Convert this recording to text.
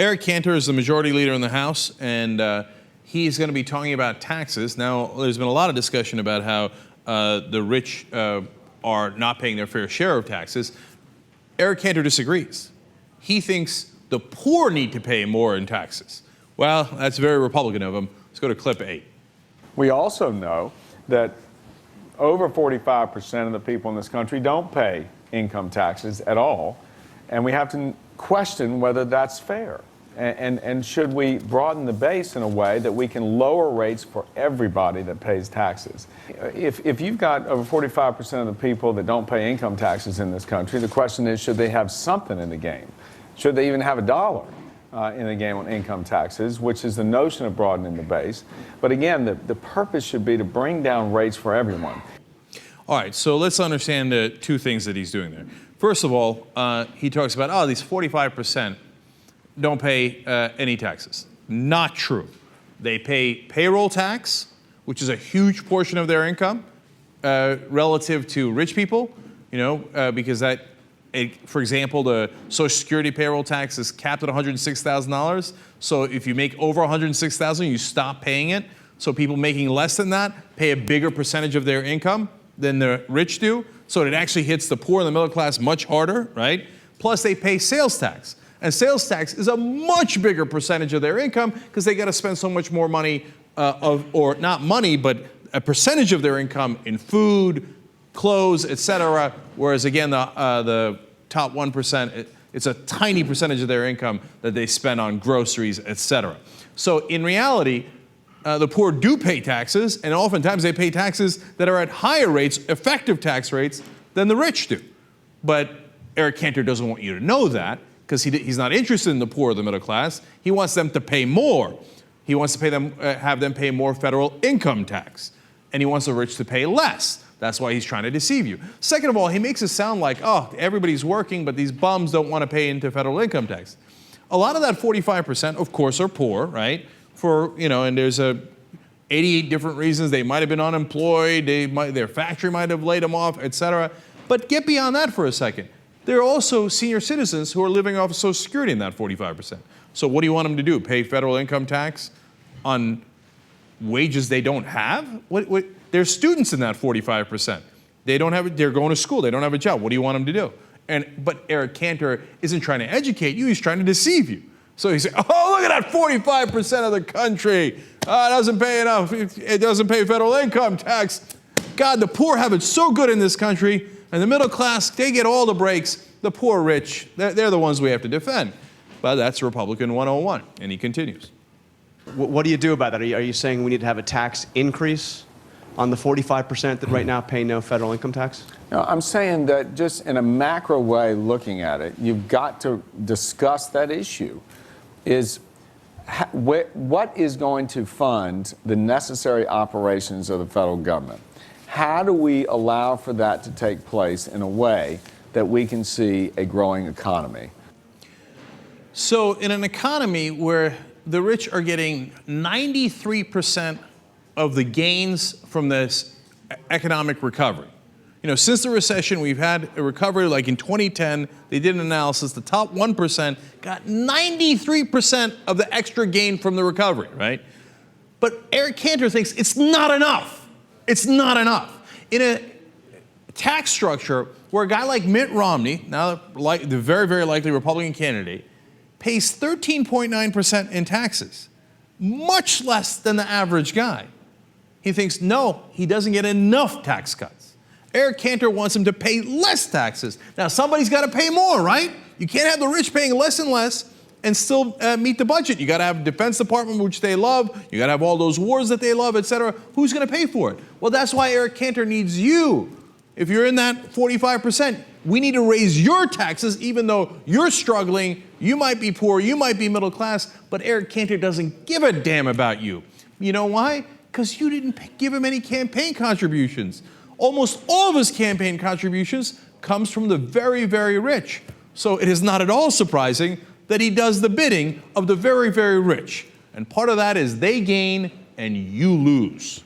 Eric Cantor is the majority leader in the House, and he's going to be talking about taxes. Now, there's been a lot of discussion about how the rich are not paying their fair share of taxes. Eric Cantor disagrees. He thinks the poor need to pay more in taxes. Well, that's very Republican of him. Let's go to clip 8. We also know that over 45% of the people in this country don't pay income taxes at all, and we have to question whether that's fair. And should we broaden the base in a way that we can lower rates for everybody that pays taxes? If you've got over 45% of the people that don't pay income taxes in this country, the question is, should they have something in the game? Should they even have a dollar in the game on income taxes, which is the notion of broadening the base? But again, the purpose should be to bring down rates for everyone. All right, so let's understand the two things that he's doing there. First of all, he talks about, oh, these 45% don't pay any taxes. Not true. They pay payroll tax, which is a huge portion of their income relative to rich people, because that, for example, the Social Security payroll tax is capped at $106,000. So if you make over $106,000, you stop paying it. So people making less than that pay a bigger percentage of their income than the rich do. So it actually hits the poor and the middle class much harder, right? Plus they pay sales tax. And sales tax is a much bigger percentage of their income because they got to spend so much more money or not money, but a percentage of their income in food, clothes, etc. Whereas again, the top 1%, it's a tiny percentage of their income that they spend on groceries, etc. So in reality, the poor do pay taxes, and oftentimes they pay taxes that are at higher rates, effective tax rates, than the rich do. But Eric Cantor doesn't want you to know that, because he's not interested in the poor or the middle class. He wants them to pay more. He wants to have them pay more federal income tax. And he wants the rich to pay less. That's why he's trying to deceive you. Second of all, he makes it sound like, oh, everybody's working, but these bums don't want to pay into federal income tax. A lot of that 45%, of course, are poor, right? And there's 88 different reasons. They might have been unemployed. Their factory might have laid them off, etc. But get beyond that for a second. There are also senior citizens who are living off of Social Security in that 45%. So what do you want them to do? Pay federal income tax on wages they don't have? There's students in that 45%. They're going to school. They don't have a job. What do you want them to do? But Eric Cantor isn't trying to educate you. He's trying to deceive you. So he's saying, oh, look at that 45% of the country. It doesn't pay enough. It doesn't pay federal income tax. God, the poor have it so good in this country. And the middle class, they get all the breaks. The poor rich, they're the ones we have to defend. But that's Republican 101. And he continues. What do you do about that? Are you saying we need to have a tax increase on the 45% that right now pay no federal income tax? No, I'm saying that just in a macro way, looking at it, you've got to discuss that issue. What is going to fund the necessary operations of the federal government? How do we allow for that to take place in a way that we can see a growing economy? So in an economy where the rich are getting 93% of the gains from this economic recovery. Since the recession, we've had a recovery like in 2010. They did an analysis. The top 1% got 93% of the extra gain from the recovery, right? But Eric Cantor thinks it's not enough. It's not enough. In a tax structure where a guy like Mitt Romney, now the very, very likely Republican candidate, pays 13.9% in taxes, much less than the average guy. He thinks, no, he doesn't get enough tax cuts. Eric Cantor wants him to pay less taxes. Now, somebody's got to pay more, right? You can't have the rich paying less and less and still meet the budget. You got to have a Defense Department, which they love. You got to have all those wars that they love, et cetera. Who's going to pay for it? Well, that's why Eric Cantor needs you. If you're in that 45%, we need to raise your taxes, even though you're struggling. You might be poor, you might be middle class, but Eric Cantor doesn't give a damn about you. You know why? Because you didn't give him any campaign contributions. Almost all of his campaign contributions comes from the very, very rich. So it is not at all surprising that he does the bidding of the very, very rich. And part of that is they gain and you lose.